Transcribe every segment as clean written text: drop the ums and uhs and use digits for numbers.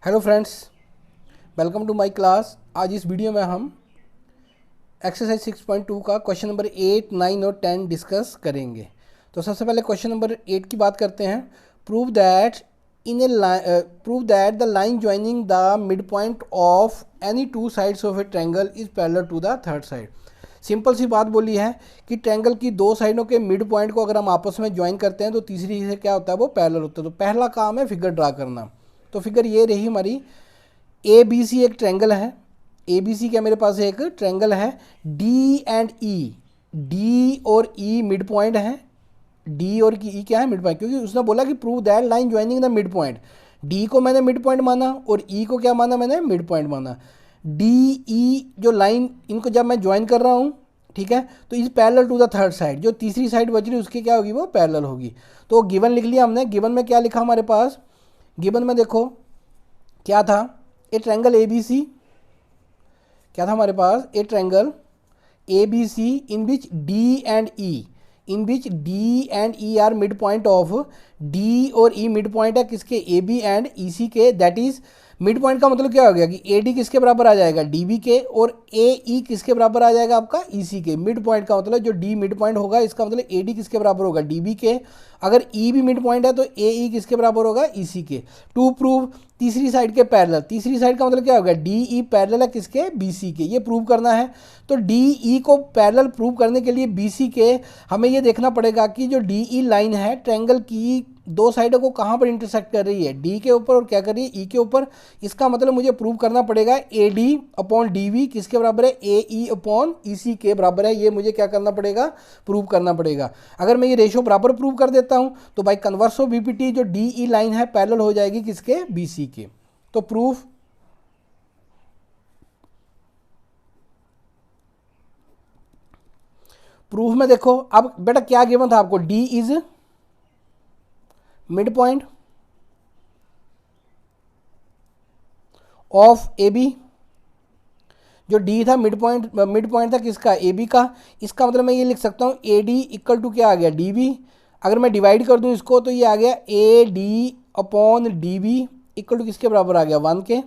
Hello friends, welcome to my class. आज इस video में हम एक्सरसाइज 6.2 का क्वेश्चन नंबर 8, 9 और 10 डिस्कस करेंगे। तो सबसे पहले क्वेश्चन नंबर 8 की बात करते हैं। Prove that the line joining the mid point of any two sides of a triangle is parallel to the third side. Simple सी बात बोली है कि ट्रायंगल की दो साइडों के मिड पॉइंट को अगर हम आपस में ज्वाइन करते हैं तो तीसरी से क्या होता है, वो पैरेलल होता है। तो पहला काम है फिगर ड्रा करना। तो फिगर ये रही हमारी, ए बी सी एक ट्रायंगल है। ए बी सी क्या मेरे पास एक ट्रायंगल है। डी एंड ई, डी और ई मिड पॉइंट है। डी और ई क्या है, मिड पॉइंट, क्योंकि उसने बोला कि prove that line joining the mid point. D को मैंने मिड पॉइंट माना और ई को क्या माना, मैंने मिड पॉइंट माना। डी ई जो लाइन, इनको जब मैं ज्वाइन कर रहा हूँ, ठीक है, तो is parallel to the third side. जो तीसरी साइड बच रही उसकी क्या होगी, वो पैरेलल होगी। तो गिवन लिख लिया हमने। गिवन में क्या लिखा हमारे पास, गिवन में देखो क्या था, ए ट्रायंगल ए बी सी। क्या था हमारे पास, a triangle A B C in which D and E, in which D and E are mid point of, D और ई मिड पॉइंट है किसके, ए बी एंड ई सी के। दैट इज मिड पॉइंट का मतलब क्या हो गया कि ए डी किसके बराबर आ जाएगा, डी बी के, और ए ई किसके बराबर आ जाएगा, आपका ई सी के। मिड पॉइंट का मतलब जो डी मिड पॉइंट होगा, इसका मतलब ए डी किसके बराबर होगा, डी बी के। अगर ई भी मिड पॉइंट है तो ए ई किसके बराबर होगा, ई सी के। टू प्रूव तीसरी साइड के पैरेलल, तीसरी साइड का मतलब क्या होगा, डी ई पैरेलल है किसके, बी सी के। ये प्रूव करना है। तो डी ई को पैरेलल प्रूव करने के लिए बी सी के हमें ये देखना पड़ेगा कि जो डी ई लाइन है ट्रायंगल की दो साइडों को कहाँ पर इंटरसेक्ट कर रही है, डी के ऊपर और क्या कर रही है, ई के ऊपर। इसका मतलब मुझे प्रूव करना पड़ेगा A D upon D V किसके बराबर है, ए ई अपॉन ई सी के बराबर है। ये मुझे क्या करना पड़ेगा, प्रूव करना पड़ेगा। अगर मैं ये रेशो बराबर प्रूव कर देता हूँ तो बाई कन्वर्स ऑफ बीपीटी जो डी ई लाइन है पैरेलल हो जाएगी किसके, बी सी के। तो प्रूफ प्रूफ में देखो, अब बेटा क्या गिवन था आपको, D is mid point of A B. जो डी था मिड पॉइंट था किसका, ए बी का। इसका मतलब मैं ये लिख सकता हूँ ए डी इक्वल टू क्या आ गया, डी बी। अगर मैं डिवाइड कर दूँ इसको तो ये आ गया A D upon D B equal to किसके बराबर आ गया, 1 के।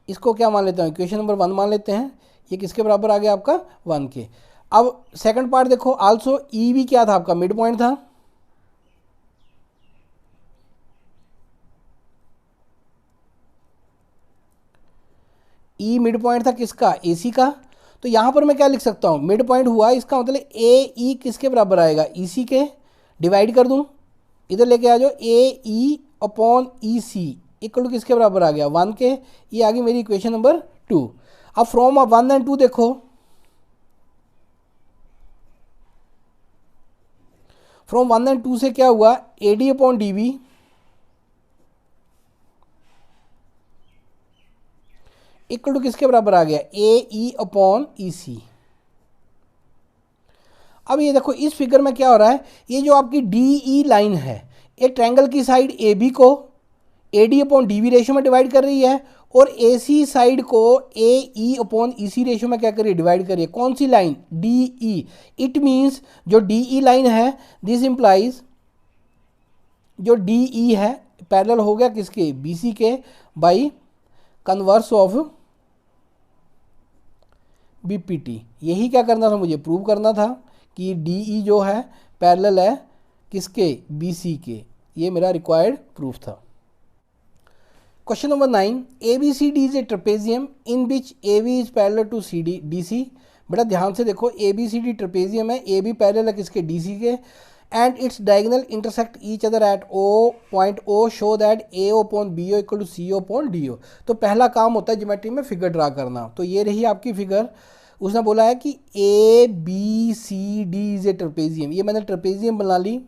इसको क्या मान लेते हैं, इक्वेशन नंबर 1 मान लेते हैं। ये किसके बराबर आ गया आपका, 1 के। अब सेकंड पार्ट देखो, आल्सो ई भी क्या था आपका, मिड पॉइंट था। ई मिड पॉइंट था किसका, ए सी का। तो यहां पर मैं क्या लिख सकता हूं, मिड पॉइंट हुआ, इसका मतलब ए ई किसके बराबर आएगा, ई सी के। डिवाइड कर दूं, इधर लेके आ जाओ, A E upon E C equal to किसके बराबर आ गया, 1 के। ये आ गई मेरी इक्वेशन नंबर 2। अब फ्रॉम 1 एंड 2 देखो, फ्रॉम 1 एंड 2 से क्या हुआ, A D upon D B equal to किसके बराबर आ गया, ए ई अपॉन ई सी। अब ये देखो इस फिगर में क्या हो रहा है, ये जो आपकी डी ई लाइन है, ये ट्रायंगल की साइड ए बी को A D upon D B ratio में डिवाइड कर रही है, और ए सी साइड को ए ई अपॉन ई सी रेशो में क्या कर रही है, डिवाइड कर रही है। कौन सी लाइन, डी ई। इट मीन्स जो डी ई लाइन है, दिस इंप्लाइज जो डी ई है पैरेलल हो गया किसके, बी सी के, बाई कन्वर्स ऑफ बीपीटी। यही क्या करना था मुझे, प्रूव करना था कि डी ई जो है पैरेलल है किसके, बी सी के। ये मेरा रिक्वायर्ड प्रूफ था। Question number 9, A B C D is a trapezium in which A B is parallel to C D D C. बड़ा ध्यान से देखो, A B C D trapezium है, ए बी पैरेलल है किसके, डी सी के, and its diagonal intersect each other at O point O, show that A O upon B O equal to C O upon D ओ। तो पहला काम होता है geometry में फिगर ड्रा करना। तो ये रही आपकी फिगर। उसने बोला है कि A B C D is a trapezium. ये मैंने ट्रेपेजियम बना ली,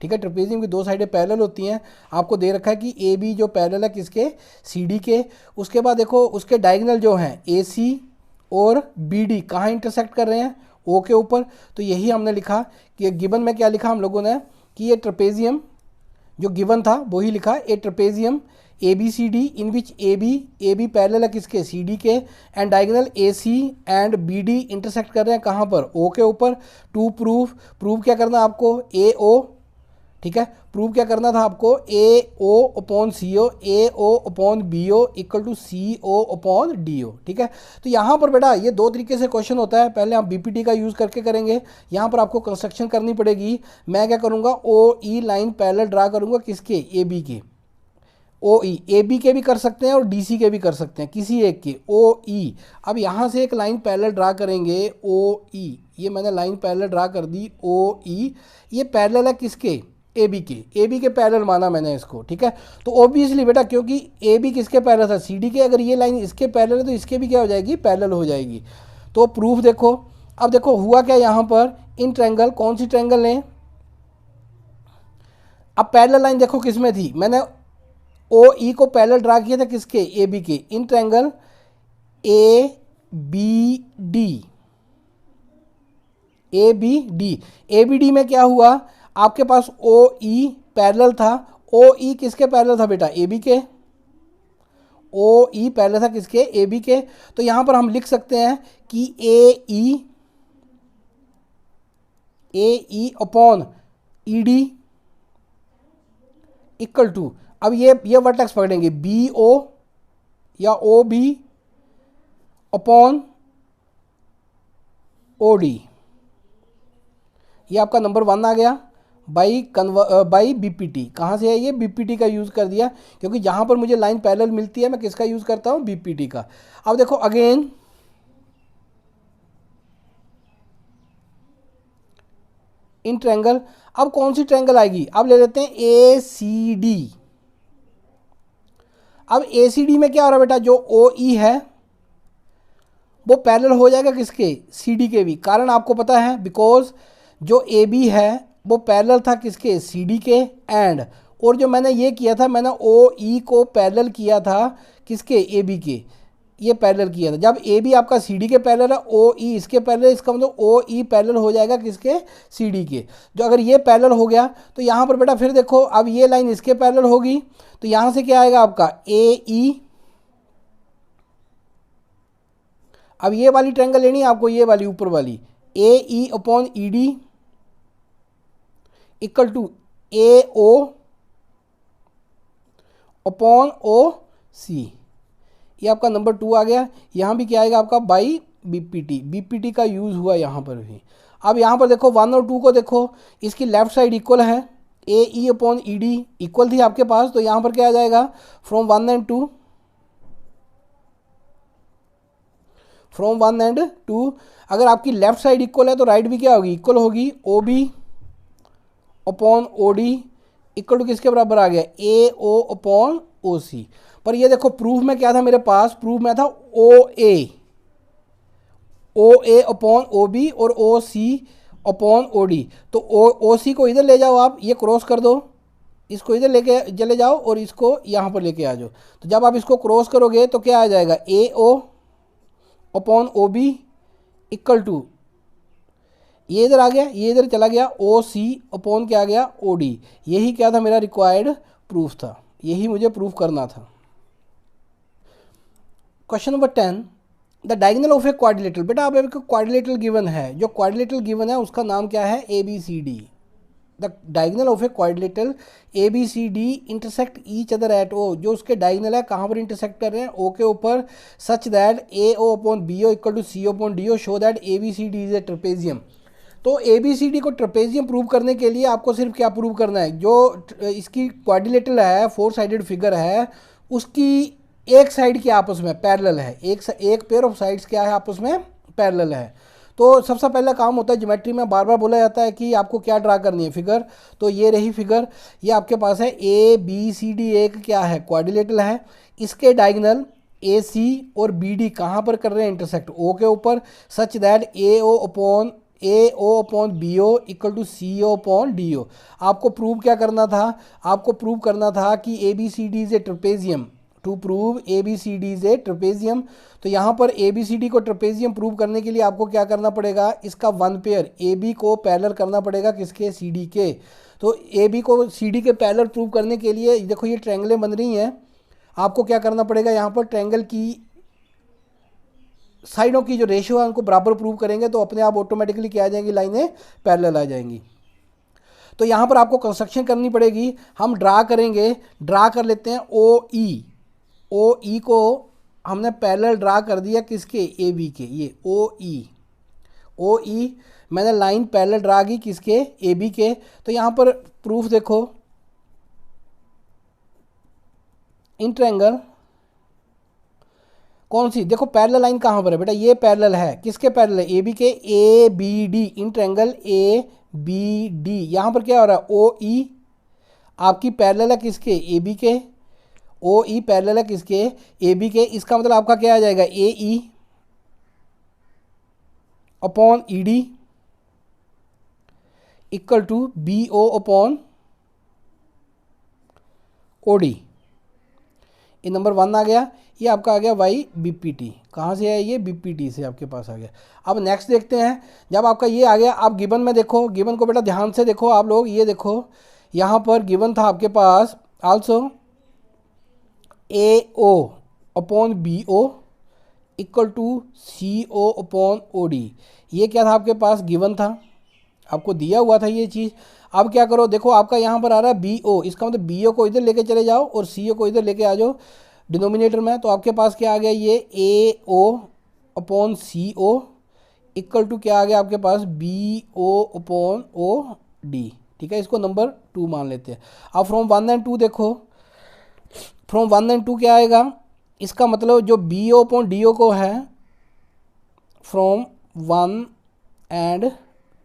ठीक है। ट्रेपेजियम की दो साइडें पैरेलल होती हैं। आपको दे रखा है कि ए बी जो पैरेलल है किसके, सी डी के। उसके बाद देखो उसके डायगोनल जो हैं ए सी और बी डी कहाँ इंटरसेक्ट कर रहे हैं, ओ के ऊपर। तो यही हमने लिखा कि गिवन में क्या लिखा हम लोगों ने, कि ये ट्रेपेजियम जो गिवन था वही लिखा, a trapezium A B C D in which A B parallel है किसके, सी डी के, and diagonal A C and B D intersect कर रहे हैं कहाँ पर, ओ के ऊपर। टू प्रूफ क्या करना आपको, ए ओ ठीक है। प्रूव क्या करना था आपको, A O upon C O, A O upon B O equal to C O upon D O, ठीक है। तो यहाँ पर बेटा ये दो तरीके से क्वेश्चन होता है, पहले आप बीपीटी का यूज़ करके करेंगे, यहाँ पर आपको कंस्ट्रक्शन करनी पड़ेगी। मैं क्या करूँगा, ओ ई लाइन पैरेलल ड्रा करूँगा, किसके, ए बी के, ओ ई, ए बी के भी कर सकते हैं और डी सी के भी कर सकते हैं, किसी एक के, ओ ई। अब यहाँ से एक लाइन पैरेलल ड्रा करेंगे, ओ ई, ये मैंने लाइन पैरेलल ड्रा कर दी, ओ ई, ये पैरेलल है किसके, ए बी के, ए बी के पैरेलल माना मैंने इसको, ठीक है। तो ऑब्वियसली बेटा क्योंकि ए बी किसके पैरेलल था, सी डी के, अगर ये लाइन इसके पैरेलल है तो इसके भी क्या हो जाएगी, पैरेलल हो जाएगी। तो प्रूफ देखो, अब देखो हुआ क्या यहाँ पर, इन ट्रायंगल, कौन सी ट्रायंगल लें, अब पैरेलल लाइन देखो किस में थी, मैंने ओ ई को पैरेलल ड्रा किया था किसके, ए बी के, in triangle A B D, A B D, A B D में क्या हुआ, आपके पास ओ ई पैरेलल था, ओ ई किसके पैरेलल था बेटा, ए बी के, ओ ई पैरेलल था किसके, ए बी के। तो यहां पर हम लिख सकते हैं कि A E upon E D equal to, अब ये वर्टेक्स पकड़ेंगे, बी ओ या O B upon O D, ये आपका नंबर 1 आ गया बाई बीपीटी। कहाँ से है ये, बीपीटी का यूज़ कर दिया, क्योंकि जहाँ पर मुझे लाइन पैरेलल मिलती है मैं किसका यूज़ करता हूँ, बीपीटी का। अब देखो अगेन इन ट्रायंगल, अब कौन सी ट्रायंगल आएगी, अब ले लेते हैं ए सी डी। अब ए सी डी में क्या हो रहा है बेटा, जो ओ ई है वो पैरेलल हो जाएगा किसके, सी डी के भी, कारण आपको पता है बिकॉज जो ए बी है वो पैरेलल था किसके, सी डी के, एंड और जो मैंने ये किया था, मैंने ओ ई को पैरेलल किया था किसके, ए बी के, ये पैरेलल किया था। जब ए बी आपका सी डी के पैरेलल है, ओ ई इसके पैरेलल, इसका मतलब ओ ई पैरेलल हो जाएगा किसके, सी डी के। जो अगर ये पैरेलल हो गया तो यहाँ पर बेटा फिर देखो, अब ये लाइन इसके पैरेलल होगी, तो यहाँ से क्या आएगा आपका ए ई, अब ये वाली ट्रायंगल लेनी है आपको, ये वाली ऊपर वाली, A E upon E D equal to A O upon O C, ये आपका नंबर 2 आ गया। यहाँ भी क्या आएगा आपका, बाई बीपीटी, बीपीटी का यूज़ हुआ यहाँ पर भी। अब यहाँ पर देखो 1 और 2 को देखो, इसकी लेफ्ट साइड इक्वल है, A E upon E D equal थी आपके पास, तो यहाँ पर क्या आ जाएगा, फ्रॉम 1 एंड 2, फ्रॉम 1 एंड 2, अगर आपकी लेफ्ट साइड इक्वल है तो राइट भी क्या होगी, इक्वल होगी, O B upon O D equal to किसके बराबर आ गया, ए ओ अपॉन ओ सी। पर ये देखो प्रूफ में क्या था मेरे पास, प्रूफ में था ओ ए अपॉन ओ बी और ओ सी अपॉन ओ डी। तो ओ सी को इधर ले जाओ आप, ये क्रॉस कर दो, इसको इधर लेके चले जाओ और इसको यहाँ पर लेके आ जाओ। तो जब आप इसको क्रॉस करोगे तो क्या आ जाएगा, A O upon O B equal to, ये इधर आ गया, ये इधर चला गया, ओ सी अपॉन क्या आ गया, ओ डी। यही क्या था मेरा रिक्वायर्ड प्रूफ था, यही मुझे प्रूफ करना था। Question number 10, the diagonal of a quadrilateral, बेटा अब एक क्वाड्रिलेटरल गिवन है, जो क्वाड्रिलेटरल गिवन है उसका नाम क्या है, A B C D. The diagonal of a quadrilateral A B C D intersect each other at O, जो उसके डायगोनल है कहाँ पर इंटरसेक्ट कर रहे हैं, ओ के ऊपर, such that A O upon B O equal to C O upon D O, show that A B C D is a trapezium. तो ए बी सी डी को ट्रेपेजियम प्रूव करने के लिए आपको सिर्फ क्या प्रूव करना है, जो इसकी क्वाड्रिलेटरल है, 4 साइडेड फिगर है, उसकी एक साइड के आपस में पैरेलल है, एक पेयर ऑफ साइड्स क्या है आपस में पैरेलल है। तो सबसे पहला काम होता है, ज्योमेट्री में बार बार बोला जाता है कि आपको क्या ड्रा करनी है, फिगर। तो ये रही फिगर, ये आपके पास है ए बी सी डी, एक क्या है क्वाड्रिलेटरल है, इसके डायगोनल ए सी और बी डी कहाँ पर कर रहे हैं, इंटरसेक्ट ओ के ऊपर, such that A O upon B O equal to C O upon D O. आपको प्रूव क्या करना था, आपको प्रूव करना था कि A B C D is a trapezium, to prove A B C D is a trapezium. तो यहाँ पर ए बी सी डी को ट्रेपेजियम प्रूव करने के लिए आपको क्या करना पड़ेगा, इसका 1 पेयर ए बी को पैरेलल करना पड़ेगा किसके, सी डी के। तो ए बी को सी डी के पैरेलल प्रूव करने के लिए देखो ये ट्रायंगलें बन रही हैं, आपको क्या करना पड़ेगा, यहाँ पर ट्रायंगल की साइडों की जो रेशियो है उनको बराबर प्रूव करेंगे तो अपने आप ऑटोमेटिकली क्या आ जाएंगी, लाइनें पैरेलल आ जाएंगी। तो यहाँ पर आपको कंस्ट्रक्शन करनी पड़ेगी। हम ड्रा करेंगे, ड्रा कर लेते हैं ओ ई को हमने पैरेलल ड्रा कर दिया किसके, ए बी के। ये ओ ई मैंने लाइन पैरेलल ड्रा की किसके, ए बी के। तो यहाँ पर प्रूफ देखो, इन ट्रायंगल कौन सी, देखो पैरेलल लाइन कहाँ पर है बेटा, ये पैरेलल है किसके, पैरेलल है ए बी के, A B D, in triangle A B D. यहाँ पर क्या हो रहा है, ओ ई आपकी पैरेलल है किसके, ए बी के, ओ ई पैरेलल है किसके, ए बी के। इसका मतलब आपका क्या आ जाएगा, A E upon E D equal to B O upon O D. ये नंबर 1 आ गया, ये आपका आ गया वाई बी पी टी। कहाँ से है ये, बी पी टी से आपके पास आ गया। अब नेक्स्ट देखते हैं, जब आपका ये आ गया, आप गिवन में देखो, गिवन को बेटा ध्यान से देखो आप लोग, ये देखो यहाँ पर गिवन था आपके पास also A O upon B O equal to C O upon O D. ये क्या था आपके पास, गिवन था, आपको दिया हुआ था ये चीज़। अब क्या करो, देखो आपका यहाँ पर आ रहा है बी ओ, इसका मतलब बी ओ को इधर लेके चले जाओ और सी ओ को इधर लेके आ जाओ डिनोमिनेटर में। तो आपके पास क्या आ गया, ये A O upon C O equal to क्या आ गया आपके पास, B O upon O D. ठीक है, इसको नंबर 2 मान लेते हैं। अब फ्रॉम 1 एंड 2 देखो, फ्रॉम 1 एंड 2 क्या आएगा, इसका मतलब जो B O upon D O को है फ्रॉम 1 एंड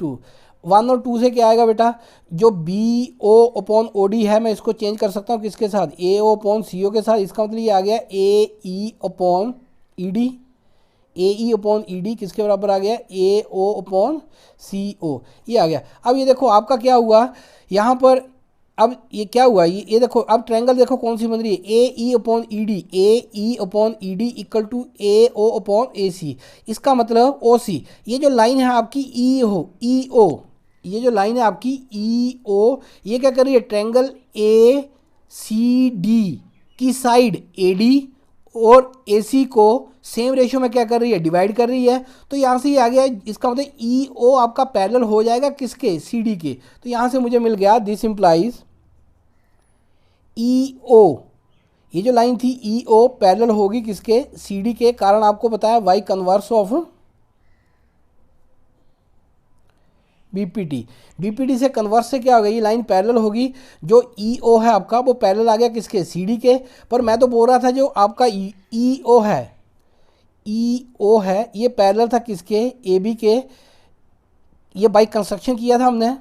2, 1 और 2 से क्या आएगा बेटा, जो B O upon O D है मैं इसको चेंज कर सकता हूँ किसके साथ, ए ओ अपॉन सी ओ के साथ। इसका मतलब ये आ गया ए E upon E D, A E upon E D किसके बराबर आ गया, ए ओ अपॉन सी ओ, ये आ गया। अब ये देखो आपका क्या हुआ यहाँ पर, अब ये क्या हुआ, ये देखो अब ट्रायंगल देखो कौन सी बन रही है, A E upon E D, A E upon E D equal to A O upon A C. इसका मतलब ओ सी, ये जो लाइन है आपकी ई ओ, ये जो लाइन है आपकी ई ओ, ये क्या कर रही है, ट्रायंगल ए सी डी की साइड ए डी और ए सी को सेम रेशियो में क्या कर रही है, डिवाइड कर रही है। तो यहाँ से ये आ गया, इसका मतलब ई ओ आपका पैरेलल हो जाएगा किसके, सी डी के। तो यहाँ से मुझे मिल गया, दिस इम्प्लाइज ई ओ, ये जो लाइन थी ई ओ पैरेलल होगी किसके, सी डी के। कारण आपको बताया why converse of BPT, BPT से कन्वर्स से क्या होगा, ये लाइन पैरेलल होगी। जो ई ओ है आपका वो पैरेलल आ गया किसके, सी डी के। पर मैं तो बोल रहा था जो आपका ई ओ है ये पैरेलल था किसके, ए बी के। ये बाई कंस्ट्रक्शन किया था हमने,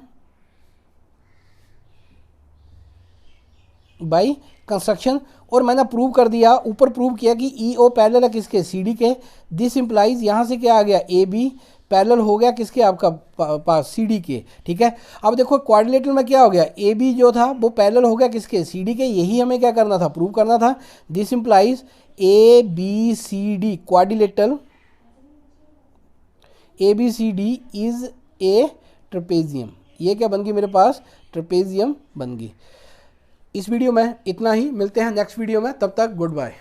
बाई कंस्ट्रक्शन, और मैंने प्रूव कर दिया, ऊपर प्रूव किया कि ई ओ पैरेलल है किसके, सी डी के। दिस इम्प्लाइज यहाँ से क्या आ गया, ए बी पैरेलल हो गया किसके, आपका पास सी डी के। ठीक है, अब देखो क्वाड्रिलेटरल में क्या हो गया, ए बी जो था वो पैरेलल हो गया किसके, सी डी के। यही हमें क्या करना था, प्रूव करना था। This implies A B C D quadrilateral, A B C D is a trapezium. ये क्या बन गई मेरे पास, ट्रेपेजियम बन गई। इस वीडियो में इतना ही, मिलते हैं नेक्स्ट वीडियो में, तब तक गुड बाय।